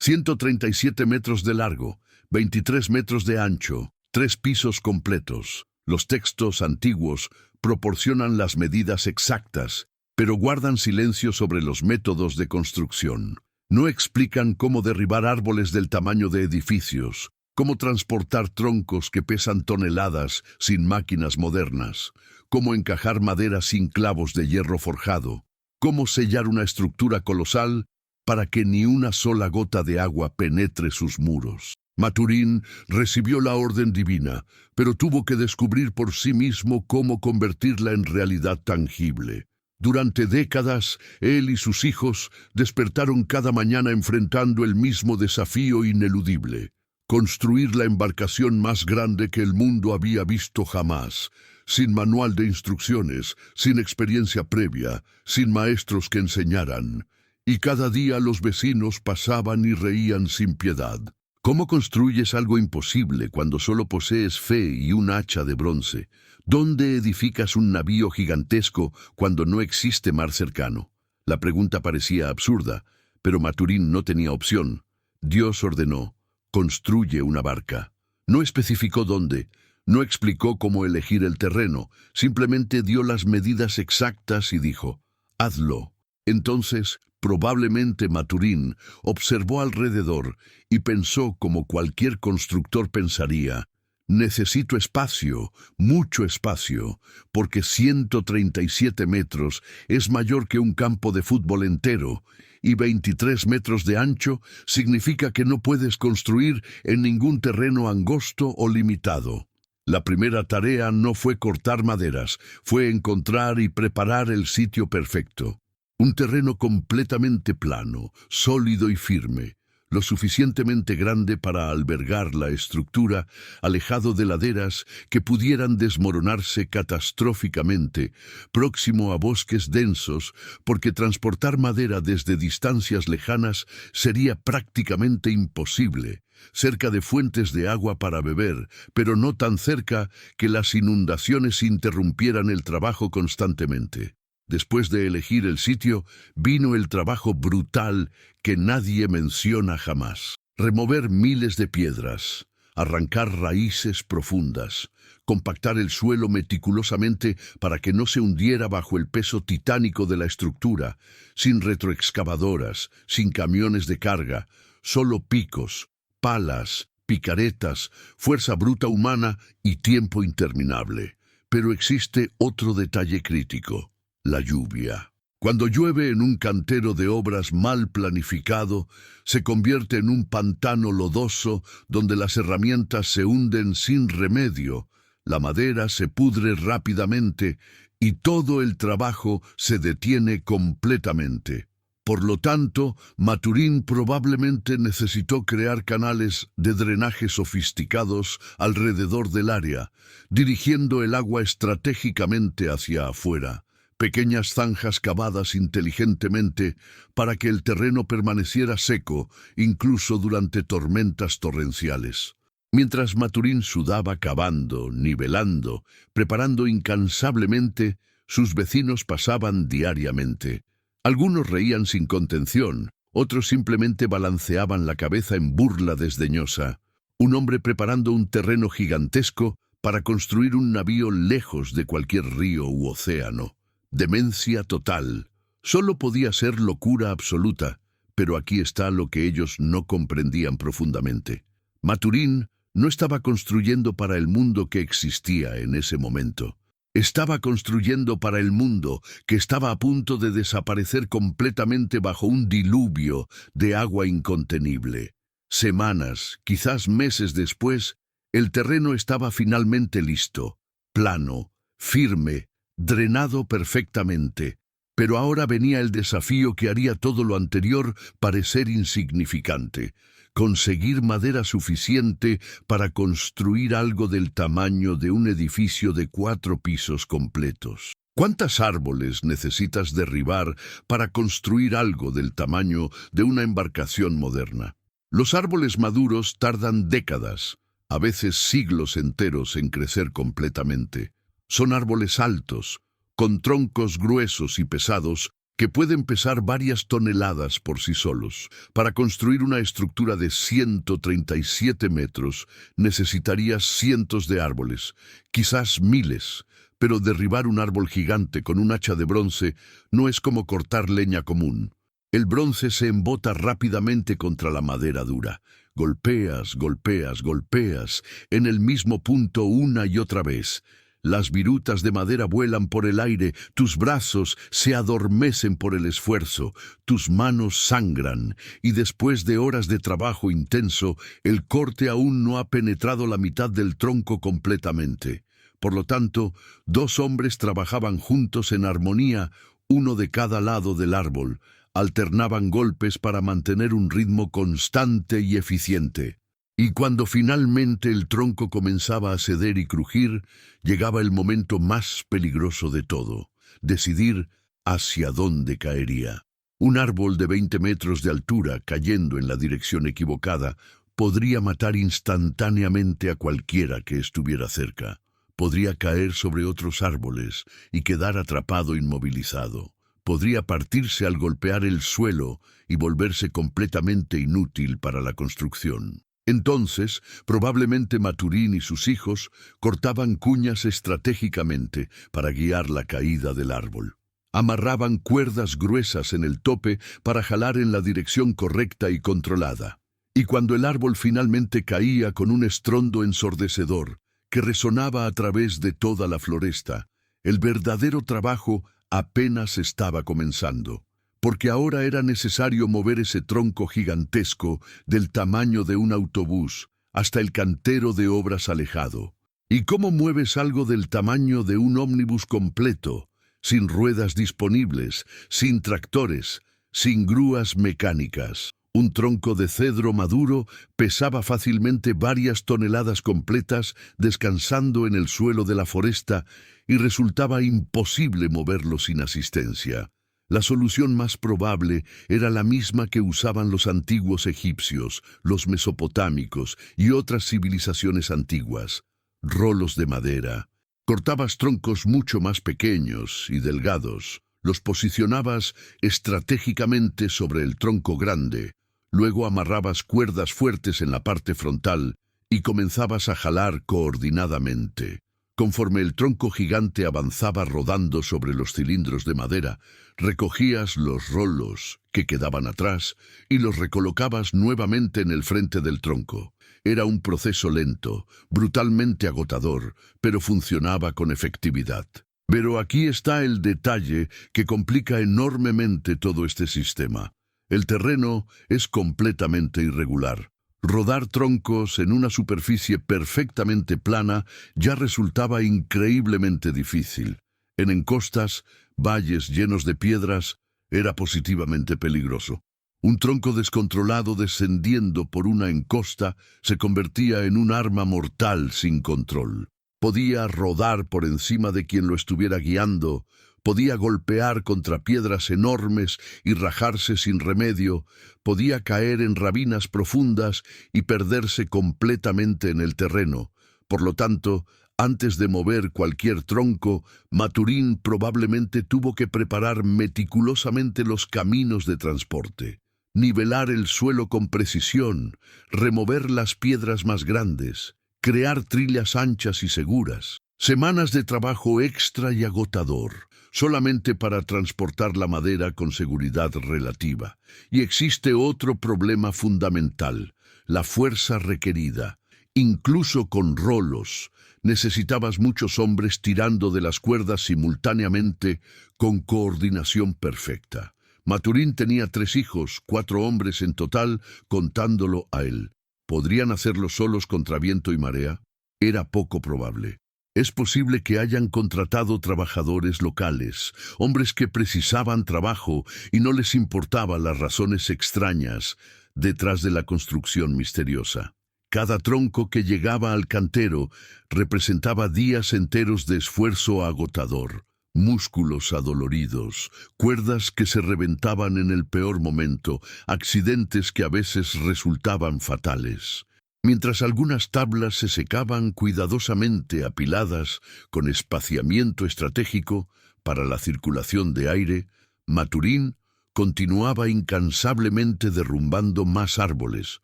137 metros de largo, 23 metros de ancho, 3 pisos completos. Los textos antiguos proporcionan las medidas exactas, pero guardan silencio sobre los métodos de construcción. No explican cómo derribar árboles del tamaño de edificios, cómo transportar troncos que pesan toneladas sin máquinas modernas, cómo encajar madera sin clavos de hierro forjado, cómo sellar una estructura colosal para que ni una sola gota de agua penetre sus muros. Maturín recibió la orden divina, pero tuvo que descubrir por sí mismo cómo convertirla en realidad tangible. Durante décadas, él y sus hijos despertaron cada mañana enfrentando el mismo desafío ineludible: construir la embarcación más grande que el mundo había visto jamás, sin manual de instrucciones, sin experiencia previa, sin maestros que enseñaran. Y cada día los vecinos pasaban y reían sin piedad. ¿Cómo construyes algo imposible cuando solo posees fe y un hacha de bronce? ¿Dónde edificas un navío gigantesco cuando no existe mar cercano? La pregunta parecía absurda, pero Maturín no tenía opción. Dios ordenó: construye una barca. No especificó dónde, no explicó cómo elegir el terreno, simplemente dio las medidas exactas y dijo: hazlo. Entonces, probablemente Maturín observó alrededor y pensó como cualquier constructor pensaría: necesito espacio, mucho espacio, porque 137 metros es mayor que un campo de fútbol entero, y 23 metros de ancho significa que no puedes construir en ningún terreno angosto o limitado. La primera tarea no fue cortar maderas, fue encontrar y preparar el sitio perfecto. Un terreno completamente plano, sólido y firme, lo suficientemente grande para albergar la estructura, alejado de laderas que pudieran desmoronarse catastróficamente, próximo a bosques densos, porque transportar madera desde distancias lejanas sería prácticamente imposible, cerca de fuentes de agua para beber, pero no tan cerca que las inundaciones interrumpieran el trabajo constantemente. Después de elegir el sitio, vino el trabajo brutal que nadie menciona jamás. Remover miles de piedras, arrancar raíces profundas, compactar el suelo meticulosamente para que no se hundiera bajo el peso titánico de la estructura, sin retroexcavadoras, sin camiones de carga, solo picos, palas, picaretas, fuerza bruta humana y tiempo interminable. Pero existe otro detalle crítico: la lluvia. Cuando llueve en un cantero de obras mal planificado, se convierte en un pantano lodoso donde las herramientas se hunden sin remedio, la madera se pudre rápidamente y todo el trabajo se detiene completamente. Por lo tanto, Maturín probablemente necesitó crear canales de drenaje sofisticados alrededor del área, dirigiendo el agua estratégicamente hacia afuera. Pequeñas zanjas cavadas inteligentemente para que el terreno permaneciera seco, incluso durante tormentas torrenciales. Mientras Maturín sudaba cavando, nivelando, preparando incansablemente, sus vecinos pasaban diariamente. Algunos reían sin contención, otros simplemente balanceaban la cabeza en burla desdeñosa. Un hombre preparando un terreno gigantesco para construir un navío lejos de cualquier río u océano. Demencia total. Solo podía ser locura absoluta, pero aquí está lo que ellos no comprendían profundamente. Maturín no estaba construyendo para el mundo que existía en ese momento. Estaba construyendo para el mundo que estaba a punto de desaparecer completamente bajo un diluvio de agua incontenible. Semanas, quizás meses después, el terreno estaba finalmente listo, plano, firme, drenado perfectamente, pero ahora venía el desafío que haría todo lo anterior parecer insignificante: conseguir madera suficiente para construir algo del tamaño de un edificio de 4 pisos completos. ¿Cuántos árboles necesitas derribar para construir algo del tamaño de una embarcación moderna? Los árboles maduros tardan décadas, a veces siglos enteros en crecer completamente. Son árboles altos, con troncos gruesos y pesados, que pueden pesar varias toneladas por sí solos. Para construir una estructura de 137 metros, necesitarías cientos de árboles, quizás miles, pero derribar un árbol gigante con un hacha de bronce no es como cortar leña común. El bronce se embota rápidamente contra la madera dura. Golpeas, golpeas, golpeas, en el mismo punto una y otra vez. Las virutas de madera vuelan por el aire, tus brazos se adormecen por el esfuerzo, tus manos sangran, y después de horas de trabajo intenso, el corte aún no ha penetrado la mitad del tronco completamente. Por lo tanto, dos hombres trabajaban juntos en armonía, uno de cada lado del árbol, alternaban golpes para mantener un ritmo constante y eficiente. Y cuando finalmente el tronco comenzaba a ceder y crujir, llegaba el momento más peligroso de todo, decidir hacia dónde caería. Un árbol de 20 metros de altura cayendo en la dirección equivocada podría matar instantáneamente a cualquiera que estuviera cerca. Podría caer sobre otros árboles y quedar atrapado inmovilizado. Podría partirse al golpear el suelo y volverse completamente inútil para la construcción. Entonces, probablemente Maturín y sus hijos cortaban cuñas estratégicamente para guiar la caída del árbol. Amarraban cuerdas gruesas en el tope para jalar en la dirección correcta y controlada. Y cuando el árbol finalmente caía con un estruendo ensordecedor que resonaba a través de toda la floresta, el verdadero trabajo apenas estaba comenzando. Porque ahora era necesario mover ese tronco gigantesco del tamaño de un autobús hasta el cantero de obras alejado. ¿Y cómo mueves algo del tamaño de un ómnibus completo, sin ruedas disponibles, sin tractores, sin grúas mecánicas? Un tronco de cedro maduro pesaba fácilmente varias toneladas completas descansando en el suelo de la foresta y resultaba imposible moverlo sin asistencia. La solución más probable era la misma que usaban los antiguos egipcios, los mesopotámicos y otras civilizaciones antiguas: rolos de madera. Cortabas troncos mucho más pequeños y delgados, los posicionabas estratégicamente sobre el tronco grande, luego amarrabas cuerdas fuertes en la parte frontal y comenzabas a jalar coordinadamente. Conforme el tronco gigante avanzaba rodando sobre los cilindros de madera, recogías los rolos que quedaban atrás y los recolocabas nuevamente en el frente del tronco. Era un proceso lento, brutalmente agotador, pero funcionaba con efectividad. Pero aquí está el detalle que complica enormemente todo este sistema. El terreno es completamente irregular. Rodar troncos en una superficie perfectamente plana ya resultaba increíblemente difícil. En encostas, valles llenos de piedras, era positivamente peligroso. Un tronco descontrolado descendiendo por una encosta se convertía en un arma mortal sin control. Podía rodar por encima de quien lo estuviera guiando, podía golpear contra piedras enormes y rajarse sin remedio, podía caer en ravinas profundas y perderse completamente en el terreno. Por lo tanto, antes de mover cualquier tronco, Maturín probablemente tuvo que preparar meticulosamente los caminos de transporte, nivelar el suelo con precisión, remover las piedras más grandes, crear trillas anchas y seguras. Semanas de trabajo extra y agotador, solamente para transportar la madera con seguridad relativa. Y existe otro problema fundamental: la fuerza requerida. Incluso con rolos, necesitabas muchos hombres tirando de las cuerdas simultáneamente con coordinación perfecta. Maturín tenía 3 hijos, 4 hombres en total, contándolo a él. ¿Podrían hacerlo solos contra viento y marea? Era poco probable. Es posible que hayan contratado trabajadores locales, hombres que precisaban trabajo y no les importaban las razones extrañas detrás de la construcción misteriosa. Cada tronco que llegaba al cantero representaba días enteros de esfuerzo agotador, músculos adoloridos, cuerdas que se reventaban en el peor momento, accidentes que a veces resultaban fatales. Mientras algunas tablas se secaban cuidadosamente apiladas con espaciamiento estratégico para la circulación de aire, Maturín continuaba incansablemente derrumbando más árboles,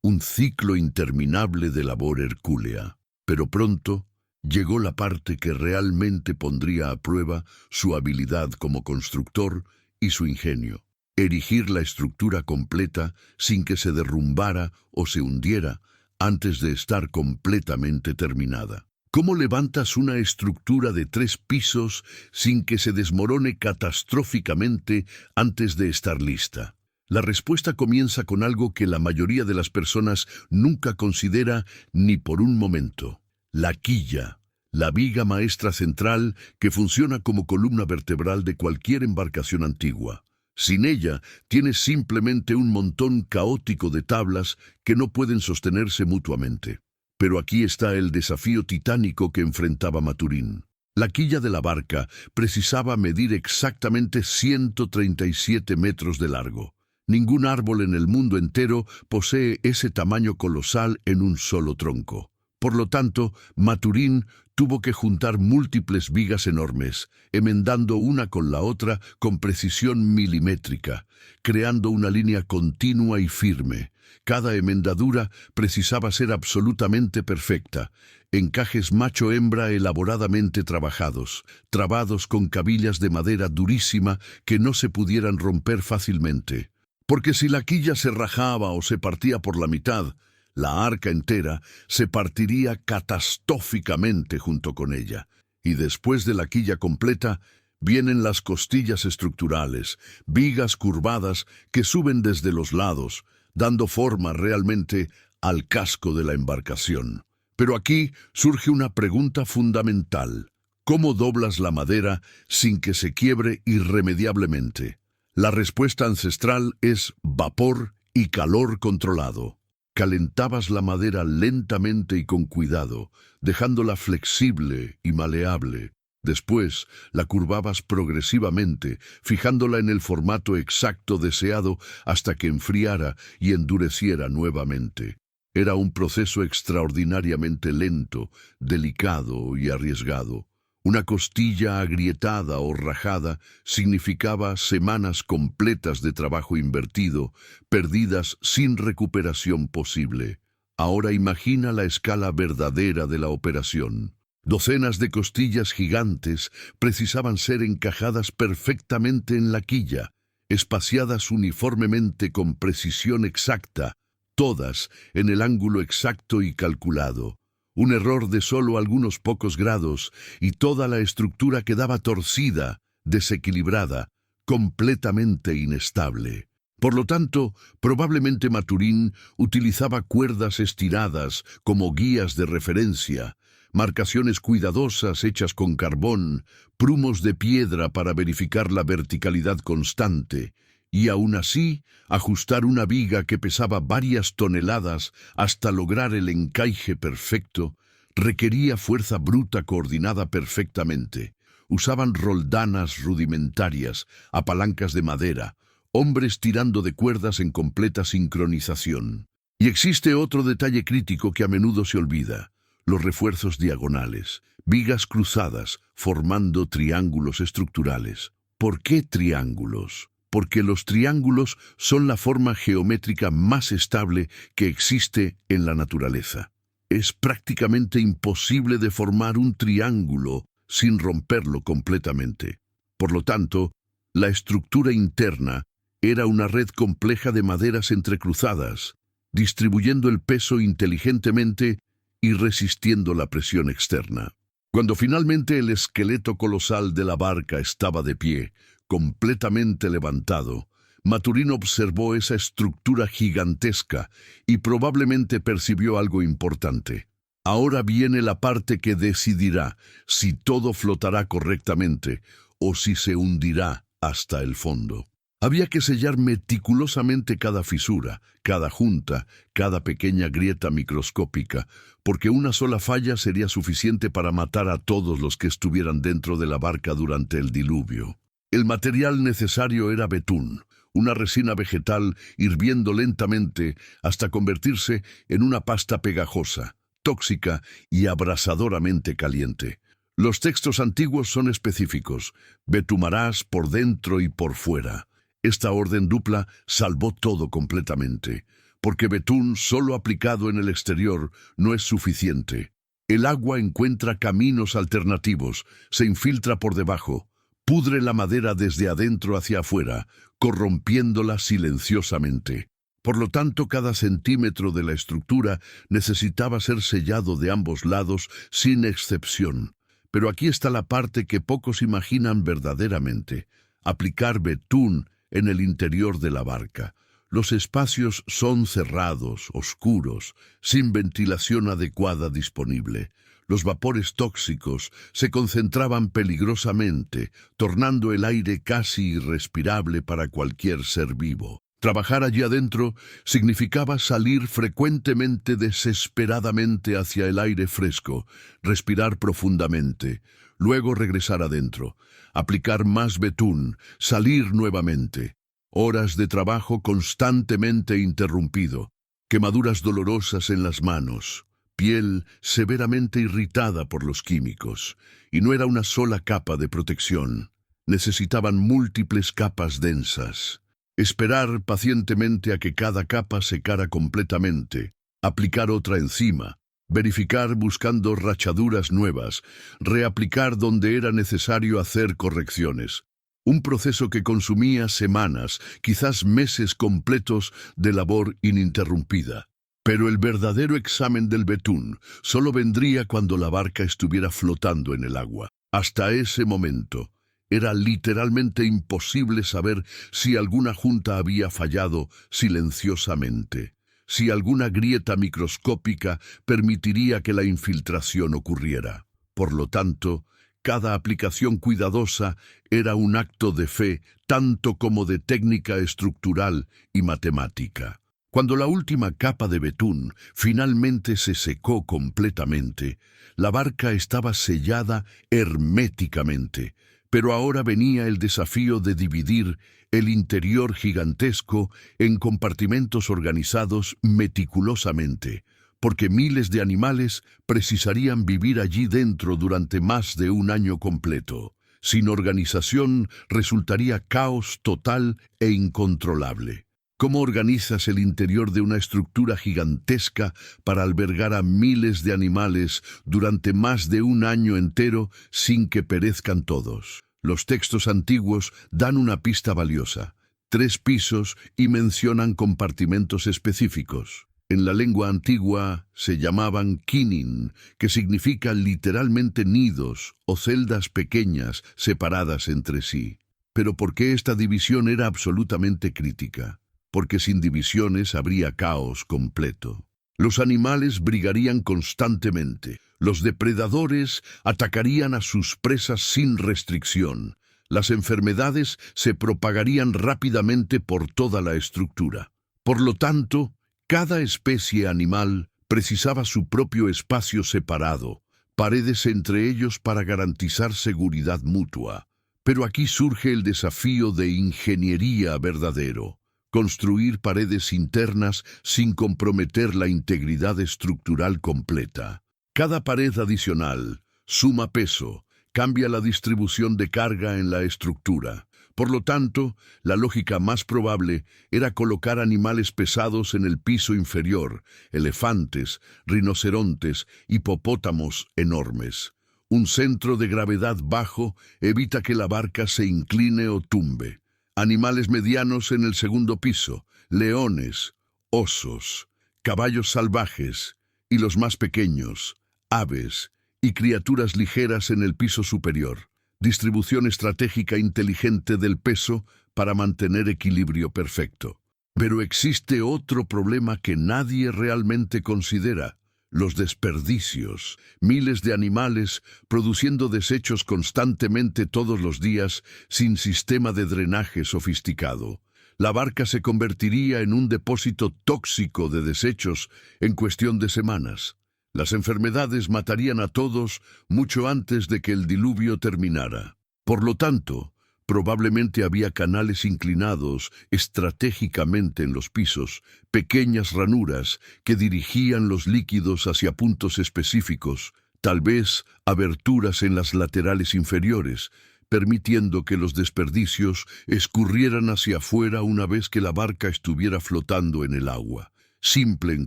un ciclo interminable de labor hercúlea. Pero pronto llegó la parte que realmente pondría a prueba su habilidad como constructor y su ingenio. Erigir la estructura completa sin que se derrumbara o se hundiera antes de estar completamente terminada. ¿Cómo levantas una estructura de 3 pisos sin que se desmorone catastróficamente antes de estar lista? La respuesta comienza con algo que la mayoría de las personas nunca considera ni por un momento: la quilla, la viga maestra central que funciona como columna vertebral de cualquier embarcación antigua. Sin ella, tienes simplemente un montón caótico de tablas que no pueden sostenerse mutuamente. Pero aquí está el desafío titánico que enfrentaba Maturín. La quilla de la barca precisaba medir exactamente 137 metros de largo. Ningún árbol en el mundo entero posee ese tamaño colosal en un solo tronco. Por lo tanto, Maturín tuvo que juntar múltiples vigas enormes, enmendando una con la otra con precisión milimétrica, creando una línea continua y firme. Cada enmendadura precisaba ser absolutamente perfecta, encajes macho-hembra elaboradamente trabajados, trabados con cabillas de madera durísima que no se pudieran romper fácilmente. Porque si la quilla se rajaba o se partía por la mitad, la arca entera se partiría catastróficamente junto con ella. Y después de la quilla completa, vienen las costillas estructurales, vigas curvadas que suben desde los lados, dando forma realmente al casco de la embarcación. Pero aquí surge una pregunta fundamental: ¿cómo doblas la madera sin que se quiebre irremediablemente? La respuesta ancestral es vapor y calor controlado. Calentabas la madera lentamente y con cuidado, dejándola flexible y maleable. Después la curvabas progresivamente, fijándola en el formato exacto deseado hasta que enfriara y endureciera nuevamente. Era un proceso extraordinariamente lento, delicado y arriesgado. Una costilla agrietada o rajada significaba semanas completas de trabajo invertido, perdidas sin recuperación posible. Ahora imagina la escala verdadera de la operación. Docenas de costillas gigantes precisaban ser encajadas perfectamente en la quilla, espaciadas uniformemente con precisión exacta, todas en el ángulo exacto y calculado. Un error de solo algunos pocos grados y toda la estructura quedaba torcida, desequilibrada, completamente inestable. Por lo tanto, probablemente Maturín utilizaba cuerdas estiradas como guías de referencia, marcaciones cuidadosas hechas con carbón, prumos de piedra para verificar la verticalidad constante, y aún así ajustar una viga que pesaba varias toneladas hasta lograr el encaje perfecto requería fuerza bruta coordinada perfectamente. Usaban roldanas rudimentarias, apalancas de madera, hombres tirando de cuerdas en completa sincronización. Y existe otro detalle crítico que a menudo se olvida: los refuerzos diagonales, vigas cruzadas formando triángulos estructurales. ¿Por qué triángulos? Porque los triángulos son la forma geométrica más estable que existe en la naturaleza. Es prácticamente imposible deformar un triángulo sin romperlo completamente. Por lo tanto, la estructura interna era una red compleja de maderas entrecruzadas, distribuyendo el peso inteligentemente y resistiendo la presión externa. Cuando finalmente el esqueleto colosal de la barca estaba de pie, completamente levantado, Maturín observó esa estructura gigantesca y probablemente percibió algo importante. Ahora viene la parte que decidirá si todo flotará correctamente o si se hundirá hasta el fondo. Había que sellar meticulosamente cada fisura, cada junta, cada pequeña grieta microscópica, porque una sola falla sería suficiente para matar a todos los que estuvieran dentro de la barca durante el diluvio. El material necesario era betún, una resina vegetal hirviendo lentamente hasta convertirse en una pasta pegajosa, tóxica y abrasadoramente caliente. Los textos antiguos son específicos. Betumarás por dentro y por fuera. Esta orden dupla salvó todo completamente, porque betún solo aplicado en el exterior no es suficiente. El agua encuentra caminos alternativos, se infiltra por debajo, pudre la madera desde adentro hacia afuera, corrompiéndola silenciosamente. Por lo tanto, cada centímetro de la estructura necesitaba ser sellado de ambos lados sin excepción. Pero aquí está la parte que pocos imaginan verdaderamente: aplicar betún en el interior de la barca. Los espacios son cerrados, oscuros, sin ventilación adecuada disponible. Los vapores tóxicos se concentraban peligrosamente, tornando el aire casi irrespirable para cualquier ser vivo. Trabajar allí adentro significaba salir frecuentemente desesperadamente hacia el aire fresco, respirar profundamente, luego regresar adentro, aplicar más betún, salir nuevamente. Horas de trabajo constantemente interrumpido, quemaduras dolorosas en las manos, piel severamente irritada por los químicos, y no era una sola capa de protección. Necesitaban múltiples capas densas. Esperar pacientemente a que cada capa secara completamente, aplicar otra encima, verificar buscando rachaduras nuevas, reaplicar donde era necesario hacer correcciones. Un proceso que consumía semanas, quizás meses completos de labor ininterrumpida. Pero el verdadero examen del betún solo vendría cuando la barca estuviera flotando en el agua. Hasta ese momento, era literalmente imposible saber si alguna junta había fallado silenciosamente, si alguna grieta microscópica permitiría que la infiltración ocurriera. Por lo tanto, cada aplicación cuidadosa era un acto de fe, tanto como de técnica estructural y matemática. Cuando la última capa de betún finalmente se secó completamente, la barca estaba sellada herméticamente. Pero ahora venía el desafío de dividir el interior gigantesco en compartimentos organizados meticulosamente, porque miles de animales precisarían vivir allí dentro durante más de un año completo. Sin organización resultaría caos total e incontrolable. ¿Cómo organizas el interior de una estructura gigantesca para albergar a miles de animales durante más de un año entero sin que perezcan todos? Los textos antiguos dan una pista valiosa: 3 pisos, y mencionan compartimentos específicos. En la lengua antigua se llamaban kinin, que significa literalmente nidos o celdas pequeñas separadas entre sí. Pero ¿por qué esta división era absolutamente crítica? Porque sin divisiones habría caos completo. Los animales brigarían constantemente. Los depredadores atacarían a sus presas sin restricción. Las enfermedades se propagarían rápidamente por toda la estructura. Por lo tanto, cada especie animal precisaba su propio espacio separado, paredes entre ellos para garantizar seguridad mutua. Pero aquí surge el desafío de ingeniería verdadero: construir paredes internas sin comprometer la integridad estructural completa. Cada pared adicional suma peso, cambia la distribución de carga en la estructura. Por lo tanto, la lógica más probable era colocar animales pesados en el piso inferior: elefantes, rinocerontes, hipopótamos enormes. Un centro de gravedad bajo evita que la barca se incline o tumbe. Animales medianos en el segundo piso: leones, osos, caballos salvajes, y los más pequeños, aves y criaturas ligeras en el piso superior. Distribución estratégica inteligente del peso para mantener equilibrio perfecto. Pero existe otro problema que nadie realmente considera: los desperdicios. Miles de animales produciendo desechos constantemente todos los días sin sistema de drenaje sofisticado. La barca se convertiría en un depósito tóxico de desechos en cuestión de semanas. Las enfermedades matarían a todos mucho antes de que el diluvio terminara. Por lo tanto, probablemente había canales inclinados estratégicamente en los pisos, pequeñas ranuras que dirigían los líquidos hacia puntos específicos, tal vez aberturas en las laterales inferiores, permitiendo que los desperdicios escurrieran hacia afuera una vez que la barca estuviera flotando en el agua. Simple en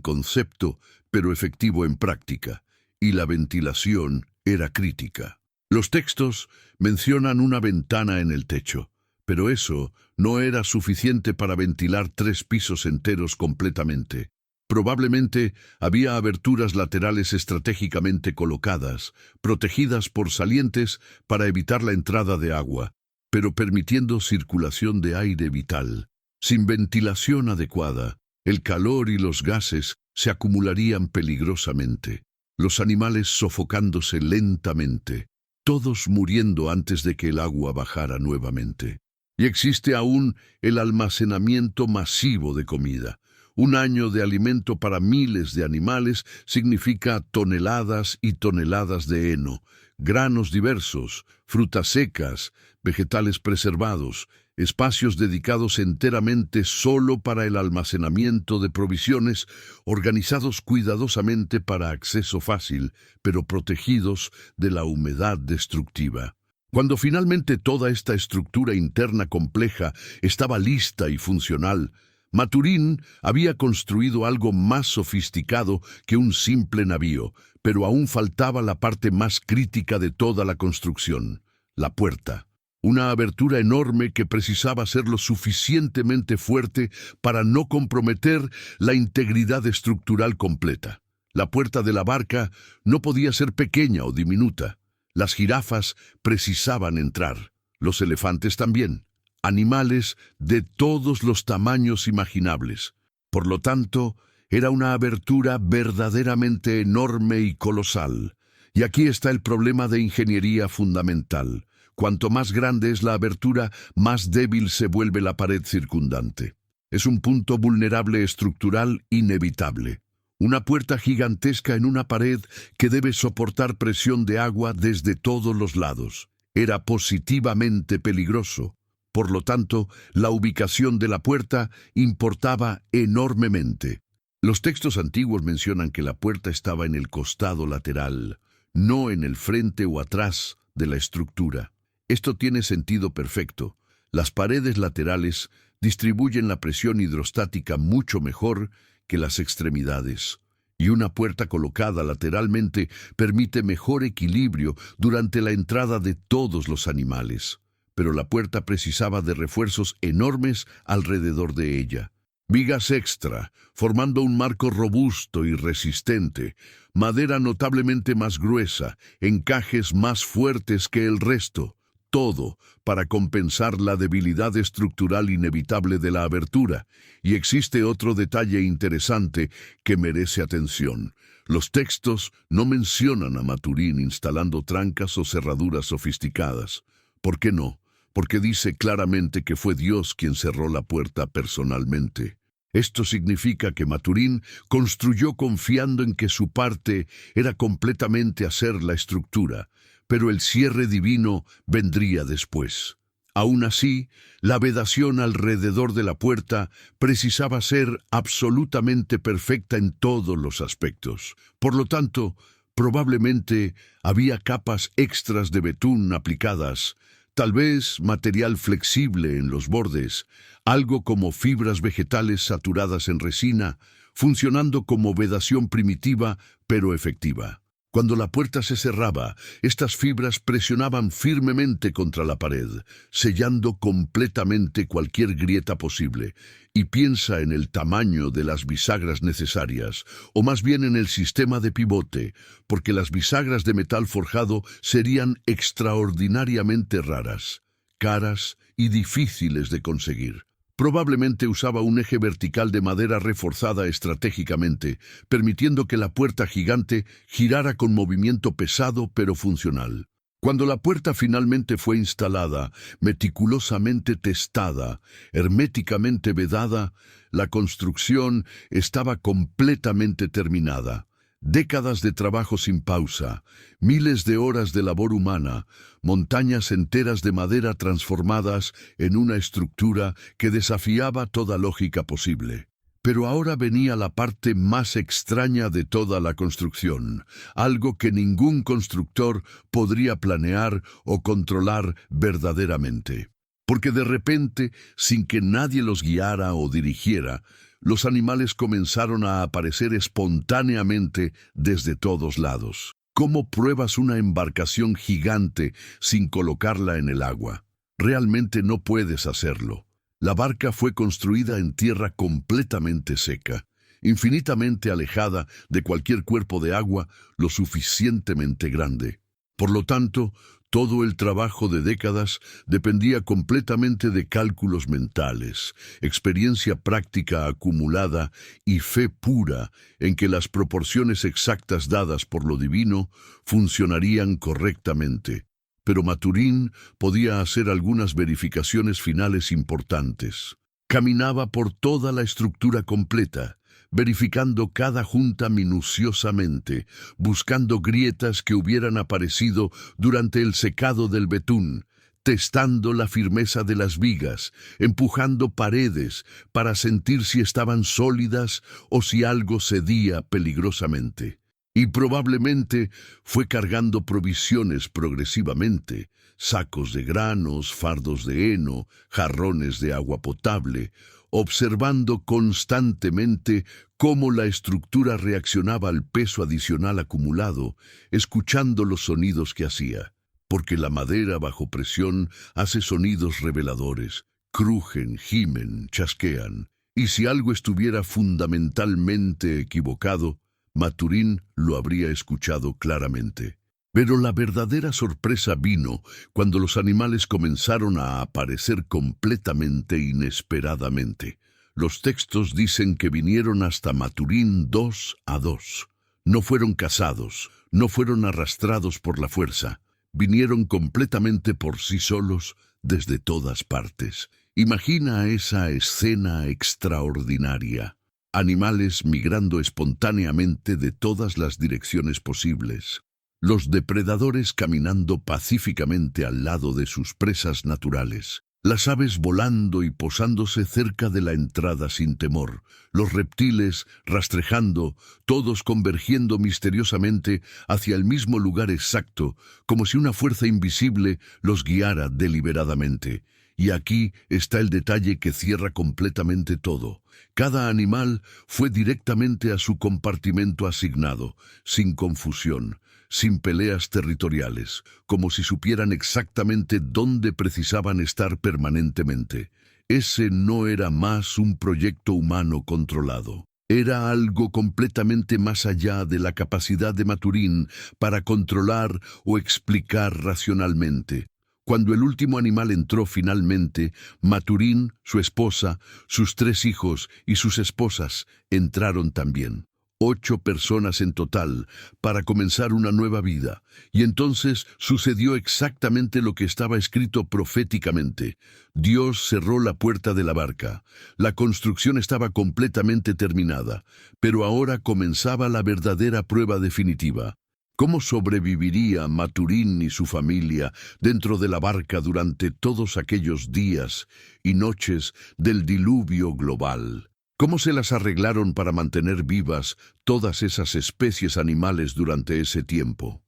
concepto, pero efectivo en práctica, y la ventilación era crítica. Los textos mencionan una ventana en el techo, pero eso no era suficiente para ventilar 3 pisos enteros completamente. Probablemente había aberturas laterales estratégicamente colocadas, protegidas por salientes para evitar la entrada de agua, pero permitiendo circulación de aire vital. Sin ventilación adecuada, el calor y los gases se acumularían peligrosamente, los animales sofocándose lentamente, todos muriendo antes de que el agua bajara nuevamente. Y existe aún el almacenamiento masivo de comida. Un año de alimento para miles de animales significa toneladas y toneladas de heno, granos diversos, frutas secas, vegetales preservados, espacios dedicados enteramente solo para el almacenamiento de provisiones, organizados cuidadosamente para acceso fácil, pero protegidos de la humedad destructiva. Cuando finalmente toda esta estructura interna compleja estaba lista y funcional, Maturín había construido algo más sofisticado que un simple navío, pero aún faltaba la parte más crítica de toda la construcción, la puerta. Una abertura enorme que precisaba ser lo suficientemente fuerte para no comprometer la integridad estructural completa. La puerta de la barca no podía ser pequeña o diminuta. Las jirafas precisaban entrar, los elefantes también. Animales de todos los tamaños imaginables. Por lo tanto, era una abertura verdaderamente enorme y colosal. Y aquí está el problema de ingeniería fundamental. Cuanto más grande es la abertura, más débil se vuelve la pared circundante. Es un punto vulnerable estructural inevitable. Una puerta gigantesca en una pared que debe soportar presión de agua desde todos los lados. Era positivamente peligroso. Por lo tanto, la ubicación de la puerta importaba enormemente. Los textos antiguos mencionan que la puerta estaba en el costado lateral, no en el frente o atrás de la estructura. Esto tiene sentido perfecto. Las paredes laterales distribuyen la presión hidrostática mucho mejor que las extremidades, y una puerta colocada lateralmente permite mejor equilibrio durante la entrada de todos los animales. Pero la puerta precisaba de refuerzos enormes alrededor de ella. Vigas extra, formando un marco robusto y resistente, madera notablemente más gruesa, encajes más fuertes que el resto, todo para compensar la debilidad estructural inevitable de la abertura. Y existe otro detalle interesante que merece atención. Los textos no mencionan a Maturín instalando trancas o cerraduras sofisticadas. ¿Por qué no? Porque dice claramente que fue Dios quien cerró la puerta personalmente. Esto significa que Maturín construyó confiando en que su parte era completamente hacer la estructura, pero el cierre divino vendría después. Aún así, la vedación alrededor de la puerta precisaba ser absolutamente perfecta en todos los aspectos. Por lo tanto, probablemente había capas extras de betún aplicadas, tal vez material flexible en los bordes, algo como fibras vegetales saturadas en resina, funcionando como vedación primitiva pero efectiva. Cuando la puerta se cerraba, estas fibras presionaban firmemente contra la pared, sellando completamente cualquier grieta posible. Y piensa en el tamaño de las bisagras necesarias, o más bien en el sistema de pivote, porque las bisagras de metal forjado serían extraordinariamente raras, caras y difíciles de conseguir. Probablemente usaba un eje vertical de madera reforzada estratégicamente, permitiendo que la puerta gigante girara con movimiento pesado pero funcional. Cuando la puerta finalmente fue instalada, meticulosamente testada, herméticamente vedada, la construcción estaba completamente terminada. Décadas de trabajo sin pausa, miles de horas de labor humana, montañas enteras de madera transformadas en una estructura que desafiaba toda lógica posible. Pero ahora venía la parte más extraña de toda la construcción, algo que ningún constructor podría planear o controlar verdaderamente. Porque de repente, sin que nadie los guiara o dirigiera, los animales comenzaron a aparecer espontáneamente desde todos lados. ¿Cómo pruebas una embarcación gigante sin colocarla en el agua? Realmente no puedes hacerlo. La barca fue construida en tierra completamente seca, infinitamente alejada de cualquier cuerpo de agua lo suficientemente grande. Por lo tanto, todo el trabajo de décadas dependía completamente de cálculos mentales, experiencia práctica acumulada y fe pura en que las proporciones exactas dadas por lo divino funcionarían correctamente. Pero Maturín podía hacer algunas verificaciones finales importantes. Caminaba por toda la estructura completa, verificando cada junta minuciosamente, buscando grietas que hubieran aparecido durante el secado del betún, testando la firmeza de las vigas, empujando paredes para sentir si estaban sólidas o si algo cedía peligrosamente. Y probablemente fue cargando provisiones progresivamente, sacos de granos, fardos de heno, jarrones de agua potable, observando constantemente cómo la estructura reaccionaba al peso adicional acumulado, escuchando los sonidos que hacía, porque la madera bajo presión hace sonidos reveladores, crujen, gimen, chasquean, y si algo estuviera fundamentalmente equivocado, Maturín lo habría escuchado claramente. Pero la verdadera sorpresa vino cuando los animales comenzaron a aparecer completamente inesperadamente. Los textos dicen que vinieron hasta Maturín 2 a 2. No fueron cazados, no fueron arrastrados por la fuerza. Vinieron completamente por sí solos desde todas partes. Imagina esa escena extraordinaria. Animales migrando espontáneamente de todas las direcciones posibles. Los depredadores caminando pacíficamente al lado de sus presas naturales. Las aves volando y posándose cerca de la entrada sin temor. Los reptiles rastrejando, todos convergiendo misteriosamente hacia el mismo lugar exacto, como si una fuerza invisible los guiara deliberadamente. Y aquí está el detalle que cierra completamente todo. Cada animal fue directamente a su compartimento asignado, sin confusión, sin peleas territoriales, como si supieran exactamente dónde precisaban estar permanentemente. Ese no era más un proyecto humano controlado. Era algo completamente más allá de la capacidad de Maturín para controlar o explicar racionalmente. Cuando el último animal entró finalmente, Maturín, su esposa, sus 3 hijos y sus esposas entraron también. 8 personas en total, para comenzar una nueva vida. Y entonces sucedió exactamente lo que estaba escrito proféticamente. Dios cerró la puerta de la barca. La construcción estaba completamente terminada, pero ahora comenzaba la verdadera prueba definitiva. ¿Cómo sobreviviría Maturín y su familia dentro de la barca durante todos aquellos días y noches del diluvio global? ¿Cómo se las arreglaron para mantener vivas todas esas especies animales durante ese tiempo?